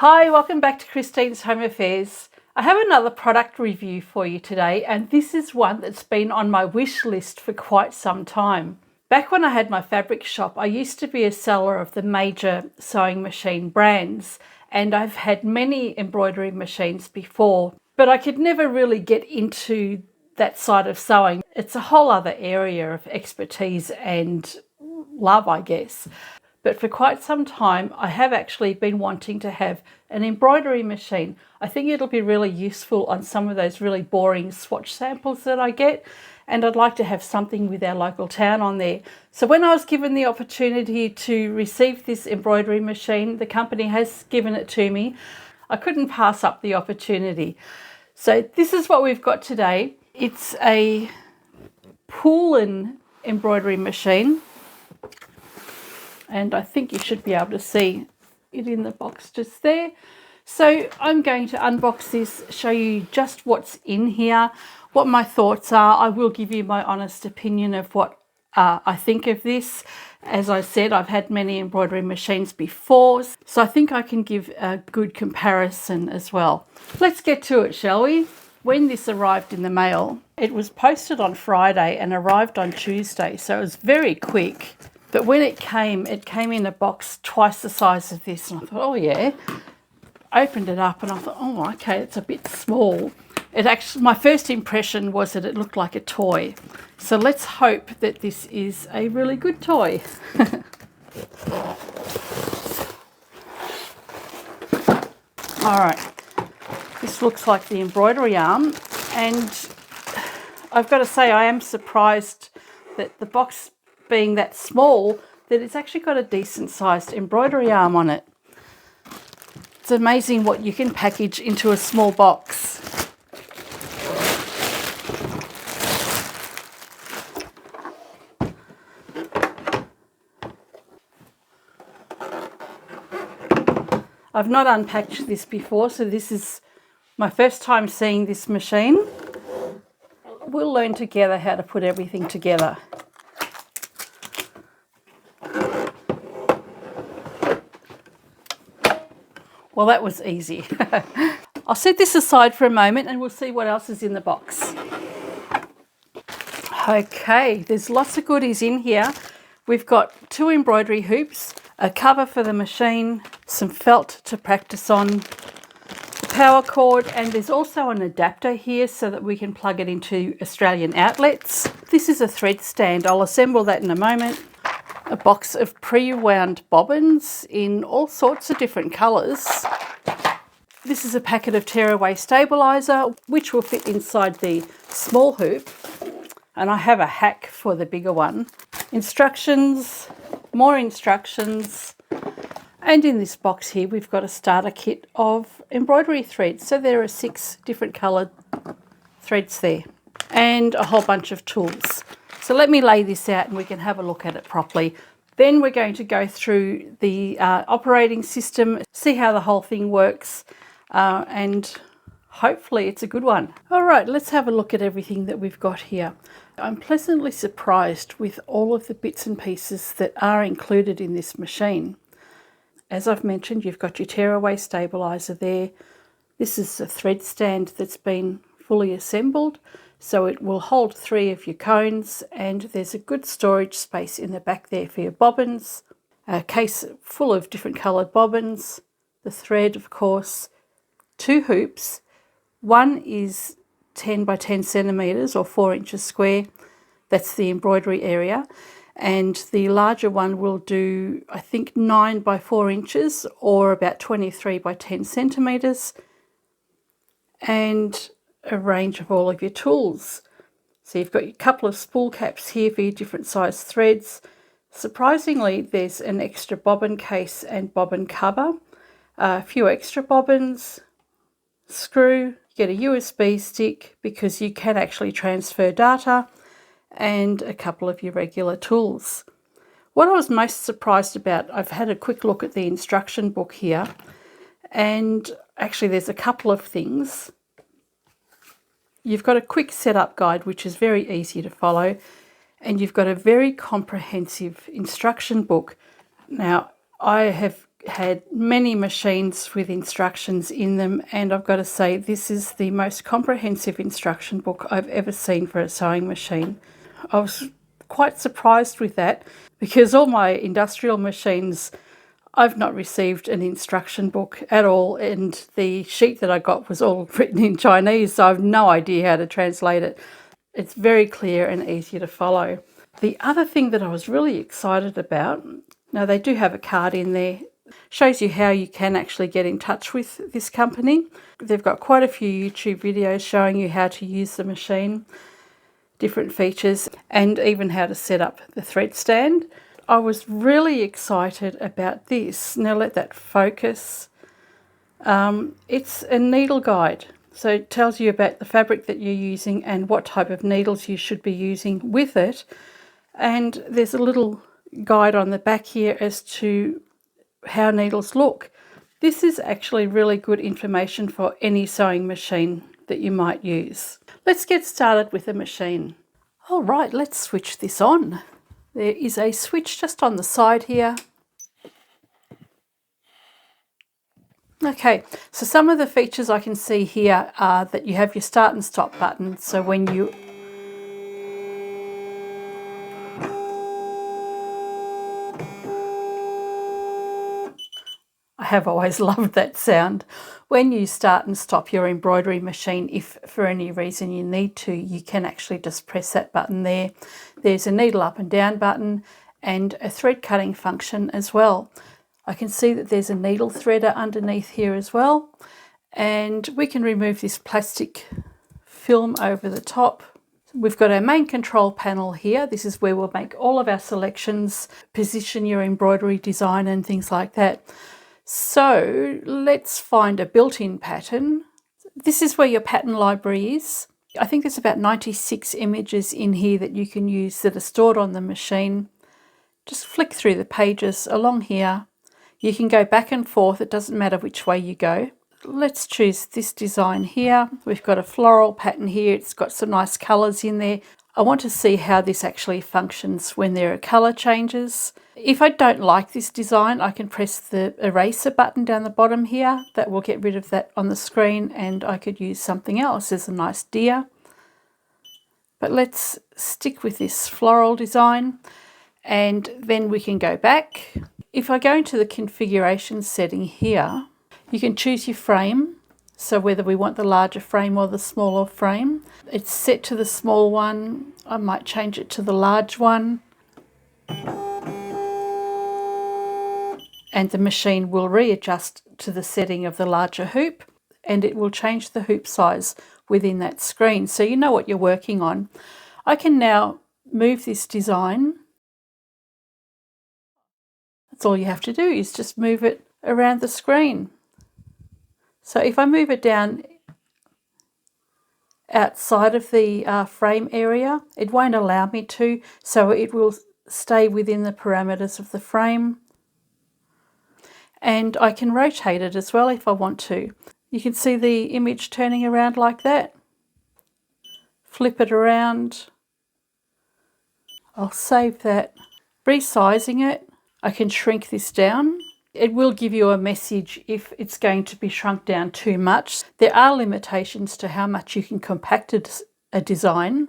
Hi, welcome back to Christine's Home Affairs. I have another product review for you today, and this is one that's been on my wish list for quite some time. Back when I had my fabric shop, I used to be a seller of the major sewing machine brands, and I've had many embroidery machines before, but I could never really get into that side of sewing. It's a whole other area of expertise and love, I guess. But for quite some time, I have actually been wanting to have an embroidery machine. I think it'll be really useful on some of those really boring swatch samples that I get, and I'd like to have something with our local town on there. So when I was given the opportunity to receive this embroidery machine, the company has given it to me. I couldn't pass up the opportunity. So this is what we've got today. It's a POOLIN embroidery machine. And I think you should be able to see it in the box just there. So I'm going to unbox this, show you just what's in here, what my thoughts are. I will give you my honest opinion of what I think of this. As I said, I've had many embroidery machines before, so I think I can give a good comparison as well. Let's get to it, shall we? When this arrived in the mail, it was posted on Friday and arrived on Tuesday, so it was very quick. But when it came in a box twice the size of this, and I thought, oh yeah. Opened it up and I thought, oh, okay, it's a bit small. It actually, my first impression was that it looked like a toy. So let's hope that this is a really good toy. All right, this looks like the embroidery arm, and I've got to say I am surprised that the box being that small, that it's actually got a decent sized embroidery arm on it. It's amazing what you can package into a small box. I've not unpacked this before, so this is my first time seeing this machine. We'll learn together how to put everything together. Well, that was easy. I'll set this aside for a moment and we'll see what else is in the box. Okay, there's lots of goodies in here. We've got 2 embroidery hoops, a cover for the machine, some felt to practice on, the power cord, and there's also an adapter here so that we can plug it into Australian outlets. This is a thread stand. I'll assemble that in a moment. A box of pre-wound bobbins in all sorts of different colours. This is a packet of tearaway stabiliser, which will fit inside the small hoop. And I have a hack for the bigger one. Instructions, more instructions. And in this box here, we've got a starter kit of embroidery threads. So there are 6 different coloured threads there. And a whole bunch of tools. So let me lay this out and we can have a look at it properly. Then we're going to go through the operating system, see how the whole thing works, and hopefully it's a good one. All right, let's have a look at everything that we've got here. I'm pleasantly surprised with all of the bits and pieces that are included in this machine. As I've mentioned, you've got your tearaway stabiliser there. This is a thread stand that's been fully assembled. So it will hold 3 of your cones, and there's a good storage space in the back there for your bobbins, a case full of different coloured bobbins, the thread, of course, 2 hoops. One is 10 by 10 centimetres or 4 inches square. That's the embroidery area. And the larger one will do, I think, 9 by 4 inches or about 23 by 10 centimetres. And a range of all of your tools. So you've got a couple of spool caps here for your different size threads. Surprisingly, there's an extra bobbin case and bobbin cover, a few extra bobbins, screw, you get a USB stick because you can actually transfer data, and a couple of your regular tools. What I was most surprised about, I've had a quick look at the instruction book here, and actually there's a couple of things. You've got a quick setup guide, which is very easy to follow, and you've got a very comprehensive instruction book. Now, I have had many machines with instructions in them, and I've got to say this is the most comprehensive instruction book I've ever seen for a sewing machine. I was quite surprised with that because all my industrial machines, I've not received an instruction book at all, and the sheet that I got was all written in Chinese, so I've no idea how to translate it. It's very clear and easy to follow. The other thing that I was really excited about, now they do have a card in there, shows you how you can actually get in touch with this company. They've got quite a few YouTube videos showing you how to use the machine, different features, and even how to set up the thread stand. I was really excited about this. Now let that focus. It's a needle guide. So it tells you about the fabric that you're using and what type of needles you should be using with it. And there's a little guide on the back here as to how needles look. This is actually really good information for any sewing machine that you might use. Let's get started with the machine. All right, let's switch this on. There is a switch just on the side here. Okay, so some of the features I can see here are that you have your start and stop button. So when you I have always loved that sound. When you start and stop your embroidery machine, if for any reason you need to, you can actually just press that button there. There's a needle up and down button and a thread cutting function as well. I can see that there's a needle threader underneath here as well. And we can remove this plastic film over the top. We've got our main control panel here. This is where we'll make all of our selections, position your embroidery design and things like that. So let's find a built-in pattern. This is where your pattern library is. I think there's about 96 images in here that you can use that are stored on the machine. Just flick through the pages along here. You can go back and forth. It doesn't matter which way you go. Let's choose this design here. We've got a floral pattern here. It's got some nice colours in there. I want to see how this actually functions when there are colour changes. If I don't like this design, I can press the eraser button down the bottom here. That will get rid of that on the screen and I could use something else. There's a nice deer. But let's stick with this floral design and then we can go back. If I go into the configuration setting here, you can choose your frame. So whether we want the larger frame or the smaller frame. It's set to the small one. I might change it to the large one. And the machine will readjust to the setting of the larger hoop and it will change the hoop size within that screen so you know what you're working on. I can now move this design. That's all you have to do is just move it around the screen. So if I move it down outside of the frame area, it won't allow me to, so it will stay within the parameters of the frame. And I can rotate it as well if I want to. You can see the image turning around like that. Flip it around. I'll save that. Resizing it, I can shrink this down. It will give you a message if it's going to be shrunk down too much. There are limitations to how much you can compact a design.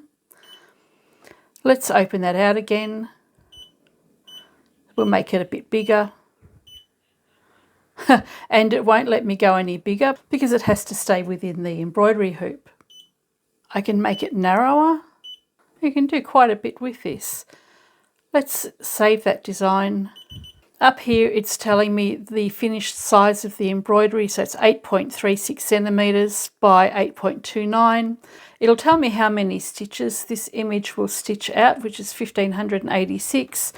Let's open that out again. We'll make it a bit bigger. And it won't let me go any bigger because it has to stay within the embroidery hoop. I can make it narrower. You can do quite a bit with this. Let's save that design. Up here it's telling me the finished size of the embroidery, so it's 8.36 centimetres by 8.29. It'll tell me how many stitches this image will stitch out, which is 1586.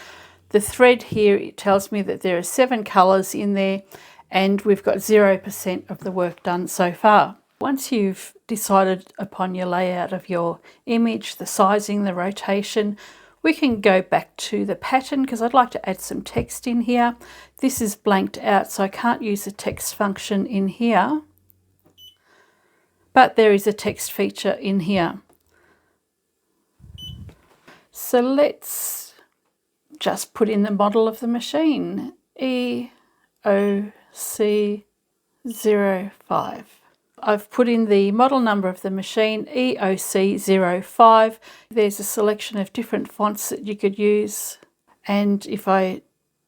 The thread here, it tells me that there are 7 colours in there and we've got 0% of the work done so far. Once you've decided upon your layout of your image, the sizing, the rotation, we can go back to the pattern because I'd like to add some text in here. This is blanked out, so I can't use the text function in here, but there is a text feature in here. So let's just put in the model of the machine, EOC05. I've put in the model number of the machine, EOC05. There's a selection of different fonts that you could use, and if I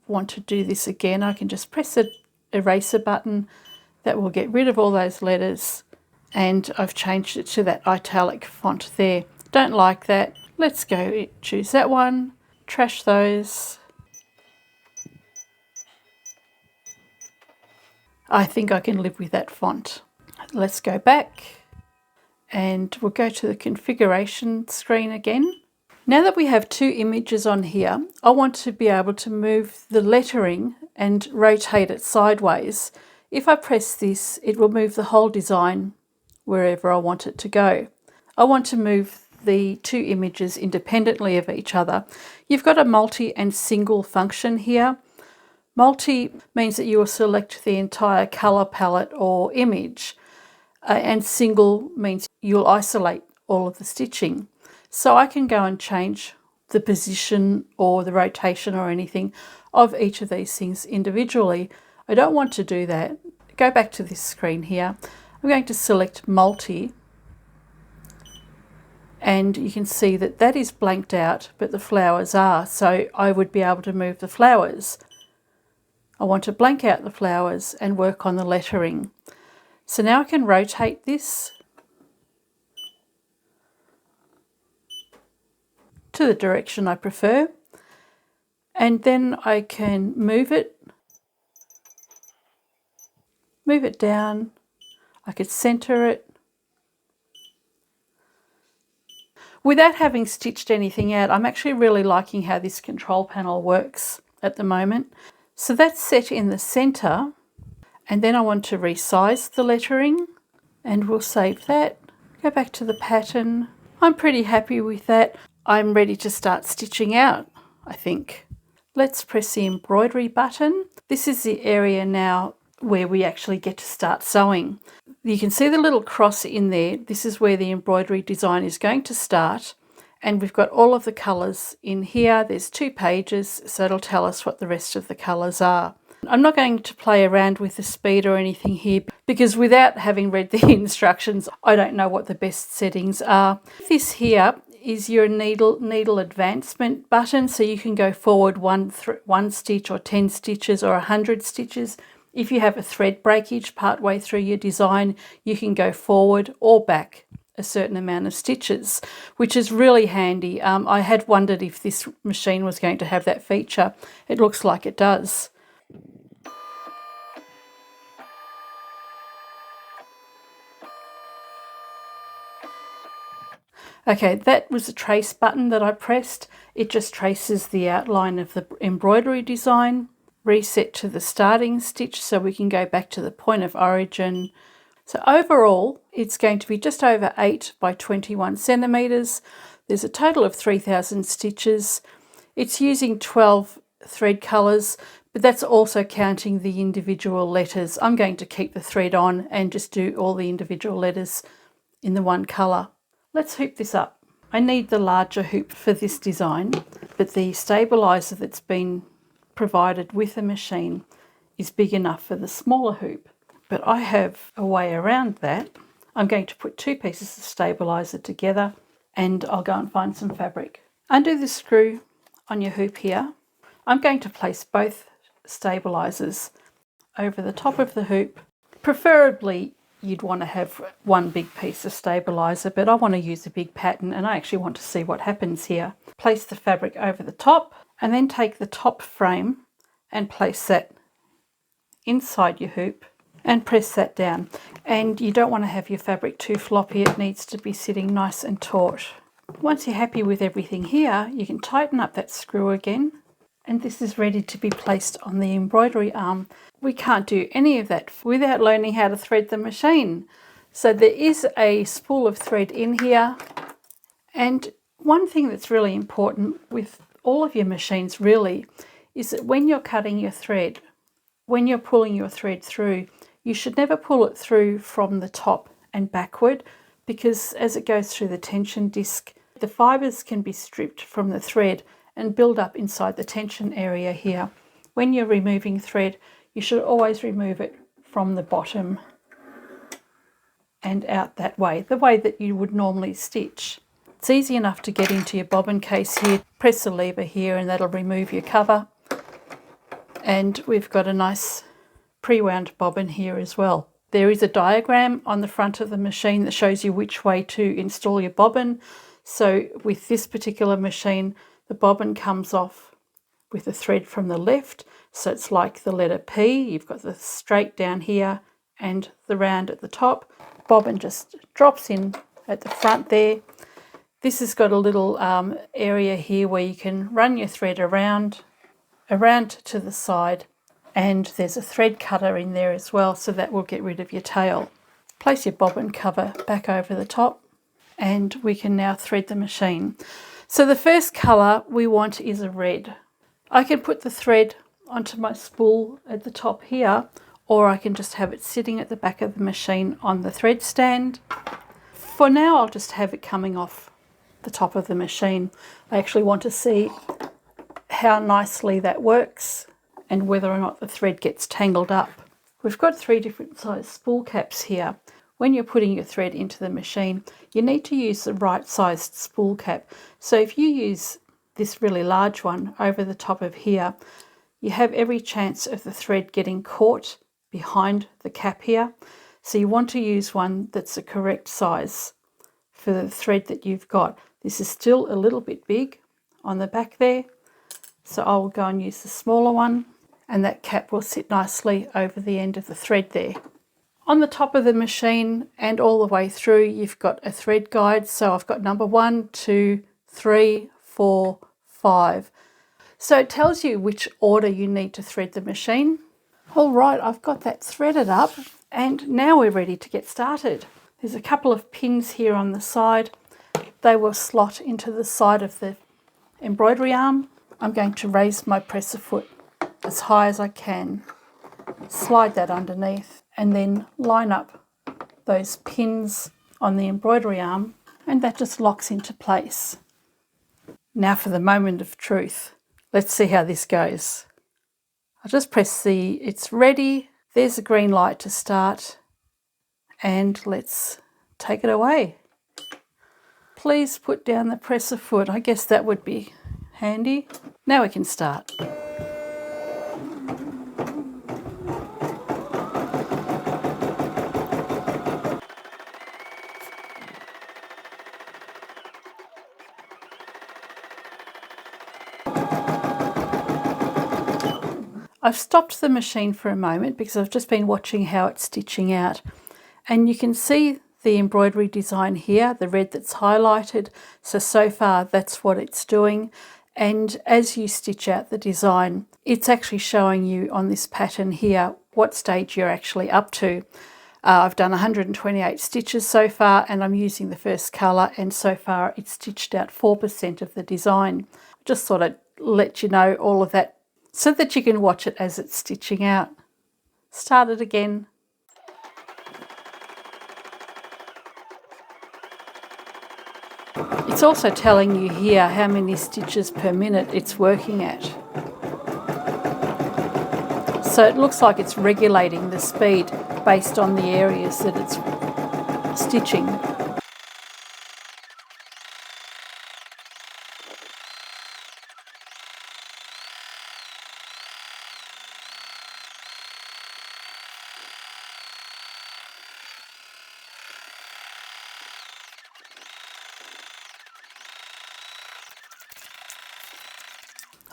want to do this again, I can just press the eraser button. That will get rid of all those letters, and I've changed it to that italic font there. Don't like that. Let's go choose that one, trash those. I think I can live with that font. Let's go back and we'll go to the configuration screen again. Now that we have two images on here, I want to be able to move the lettering and rotate it sideways. If I press this, it will move the whole design wherever I want it to go. I want to move the two images independently of each other. You've got a multi and single function here. Multi means that you will select the entire colour palette or image, and single means you'll isolate all of the stitching. So I can go and change the position or the rotation or anything of each of these things individually. I don't want to do that. Go back to this screen here. I'm going to select multi, and you can see that that is blanked out, but the flowers are. So I would be able to move the flowers. I want to blank out the flowers and work on the lettering. So now I can rotate this to the direction I prefer, and then I can move it down. I could center it without having stitched anything out. I'm actually really liking how this control panel works at the moment. So that's set in the center, and then I want to resize the lettering, and we'll save that. Go back to the pattern. I'm pretty happy with that. I'm ready to start stitching out, I think. Let's press the embroidery button. This is the area now where we actually get to start sewing. You can see the little cross in there. This is where the embroidery design is going to start. And we've got all of the colours in here. There's 2 pages, so it'll tell us what the rest of the colours are. I'm not going to play around with the speed or anything here, because without having read the instructions, I don't know what the best settings are. This here is your needle advancement button, so you can go forward one stitch or 10 stitches or 100 stitches. If you have a thread breakage partway through your design, you can go forward or back a certain amount of stitches, which is really handy. I had wondered if this machine was going to have that feature. It looks like it does. Okay, that was the trace button that I pressed. It just traces the outline of the embroidery design. Reset to the starting stitch so we can go back to the point of origin. So overall, it's going to be just over 8 by 21 centimetres. There's a total of 3,000 stitches. It's using 12 thread colours, but that's also counting the individual letters. I'm going to keep the thread on and just do all the individual letters in the one colour. Let's hoop this up. I need the larger hoop for this design, but the stabiliser that's been provided with the machine is big enough for the smaller hoop. But I have a way around that. I'm going to put 2 pieces of stabiliser together, and I'll go and find some fabric. Undo the screw on your hoop here. I'm going to place both stabilisers over the top of the hoop. Preferably you'd want to have one big piece of stabiliser, but I want to use a big pattern and I actually want to see what happens here. Place the fabric over the top and then take the top frame and place that inside your hoop and press that down. And you don't want to have your fabric too floppy. It needs to be sitting nice and taut. Once you're happy with everything here, you can tighten up that screw again, and this is ready to be placed on the embroidery arm. We can't do any of that without learning how to thread the machine. So there is a spool of thread in here, and one thing that's really important with all of your machines really is that when you're cutting your thread, when you're pulling your thread through, you should never pull it through from the top and backward, because as it goes through the tension disc, the fibres can be stripped from the thread and build up inside the tension area here. When you're removing thread, you should always remove it from the bottom and out that way, the way that you would normally stitch. It's easy enough to get into your bobbin case here. Press the lever here and that'll remove your cover. And we've got a nice pre-wound bobbin here as well. There is a diagram on the front of the machine that shows you which way to install your bobbin. So with this particular machine, the bobbin comes off with the thread from the left. So it's like the letter P. You've got the straight down here and the round at the top. Bobbin just drops in at the front there. This has got a little area here where you can run your thread around to the side, and there's a thread cutter in there as well, so that will get rid of your tail. Place your bobbin cover back over the top and we can now thread the machine. So the first colour we want is a red. I can put the thread onto my spool at the top here, or I can just have it sitting at the back of the machine on the thread stand. For now, I'll just have it coming off the top of the machine. I actually want to see how nicely that works and whether or not the thread gets tangled up. We've got 3 different size spool caps here. When you're putting your thread into the machine, you need to use the right sized spool cap. So if you use this really large one over the top of here, you have every chance of the thread getting caught behind the cap here. So you want to use one that's the correct size for the thread that you've got. This is still a little bit big on the back there, so I will go and use the smaller one, and that cap will sit nicely over the end of the thread there. On the top of the machine and all the way through, you've got a thread guide. So I've got number 1, 2, 3, 4, 5. So it tells you which order you need to thread the machine. All right, I've got that threaded up and now we're ready to get started. There's a couple of pins here on the side. They will slot into the side of the embroidery arm. I'm going to raise my presser foot as high as I can, slide that underneath, and then line up those pins on the embroidery arm, and that just locks into place. Now for the moment of truth. Let's see how this goes. I'll just press the, it's ready. There's the green light to start, and let's take it away. Please put down the presser foot. I guess that would be handy. Now we can start. I've stopped the machine for a moment because I've just been watching how it's stitching out, and you can see the embroidery design here, the red that's highlighted. So far that's what it's doing, and as you stitch out the design, it's actually showing you on this pattern here what stage you're actually up to. I've done 128 stitches so far, and I'm using the first colour, and so far it's stitched out 4% of the design. Just thought I'd let you know all of that so that you can watch it as it's stitching out. Start it again. It's also telling you here how many stitches per minute it's working at. So it looks like it's regulating the speed based on the areas that it's stitching.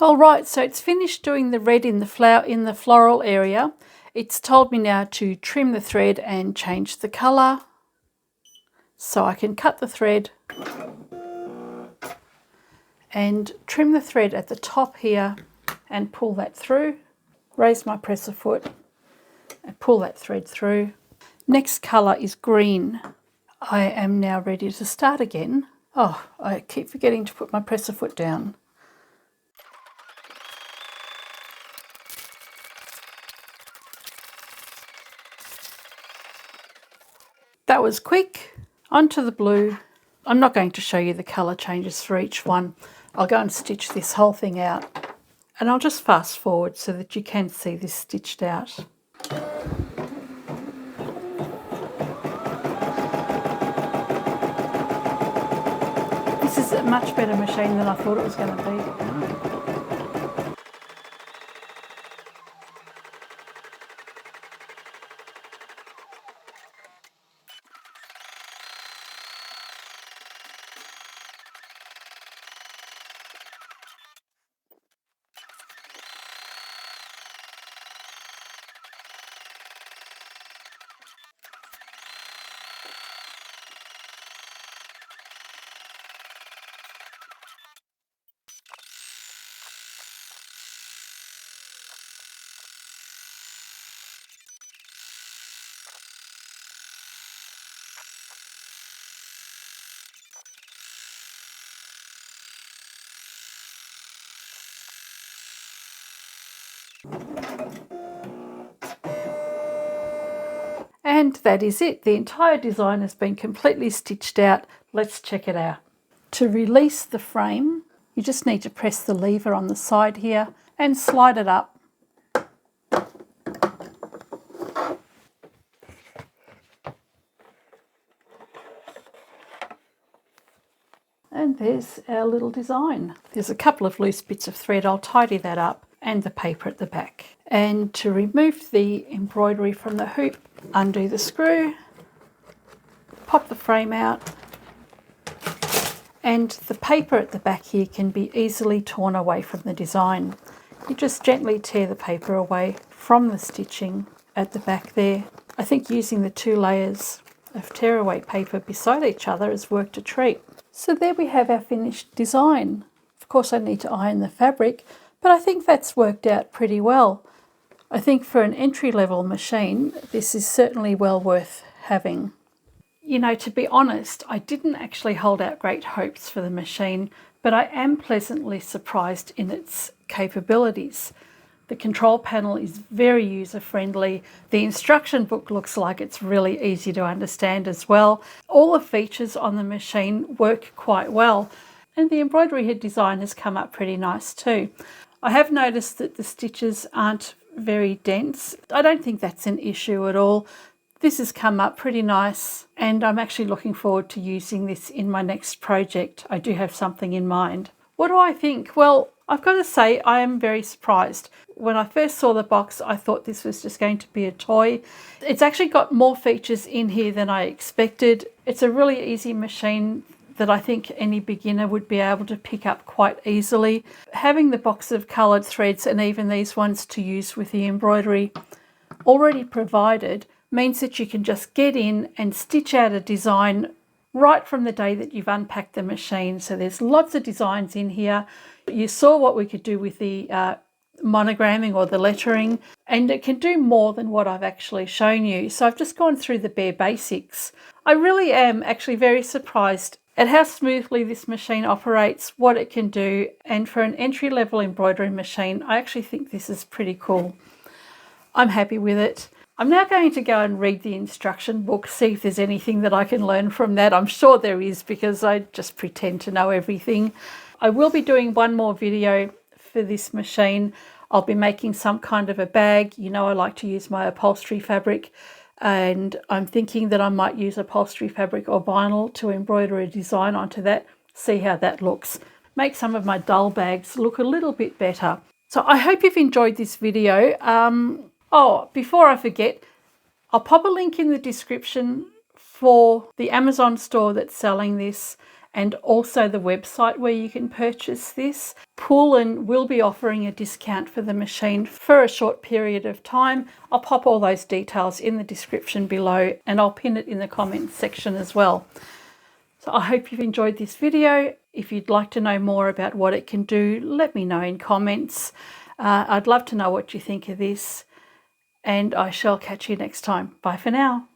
All right, so it's finished doing the red in the floral area. It's told me now to trim the thread and change the colour. So I can cut the thread and trim the thread at the top here and pull that through. Raise my presser foot and pull that thread through. Next colour is green. I am now ready to start again. Oh, I keep forgetting to put my presser foot down. That was quick. Onto the blue. I'm not going to show you the colour changes for each one. I'll go and stitch this whole thing out And I'll just fast forward so that you can see this stitched out. This is a much better machine than I thought it was going to be. And that is it. The entire design has been completely stitched out. Let's check it out. To release the frame, you just need to press the lever on the side here and slide it up. And there's our little design. There's a couple of loose bits of thread. I'll tidy that up, and the paper at the back. And to remove the embroidery from the hoop, undo the screw, pop the frame out, and the paper at the back here can be easily torn away from the design. You just gently tear the paper away from the stitching at the back there. I think using the 2 layers of tearaway paper beside each other has worked a treat. So there we have our finished design. Of course I need to iron the fabric, but I think that's worked out pretty well. I think for an entry-level machine, this is certainly well worth having. You know, to be honest, I didn't actually hold out great hopes for the machine, but I am pleasantly surprised in its capabilities. The control panel is very user-friendly. The instruction book looks like it's really easy to understand as well. All the features on the machine work quite well, and the embroidery head design has come up pretty nice too. I have noticed that the stitches aren't very dense. I don't think that's an issue at all. This has come up pretty nice, and I'm actually looking forward to using this in my next project. I do have something in mind. What do I think? Well, I've got to say I am very surprised. When I first saw the box, I thought this was just going to be a toy. It's actually got more features in here than I expected. It's a really easy machine that I think any beginner would be able to pick up quite easily. Having the box of coloured threads, and even these ones to use with the embroidery already provided, means that you can just get in and stitch out a design right from the day that you've unpacked the machine. So there's lots of designs in here. You saw what we could do with the monogramming or the lettering, and it can do more than what I've actually shown you. So I've just gone through the bare basics. I really am actually very surprised at how smoothly this machine operates, what it can do, and for an entry-level embroidery machine, I actually think this is pretty cool. I'm happy with it. I'm now going to go and read the instruction book, see if there's anything that I can learn from that. I'm sure there is, because I just pretend to know everything. I will be doing one more video for this machine. I'll be making some kind of a bag. You know, I like to use my upholstery fabric, and I'm thinking that I might use upholstery fabric or vinyl to embroider a design onto that, see how that looks. Make some of my dull bags look a little bit better. So I hope you've enjoyed this video. Oh, before I forget, I'll pop a link in the description for the Amazon store that's selling this, and also the website where you can purchase this. POOLIN will be offering a discount for the machine for a short period of time. I'll pop all those details in the description below, and I'll pin it in the comments section as well. So I hope you've enjoyed this video. If you'd like to know more about what it can do, let me know in comments. I'd love to know what you think of this, and I shall catch you next time. Bye for now.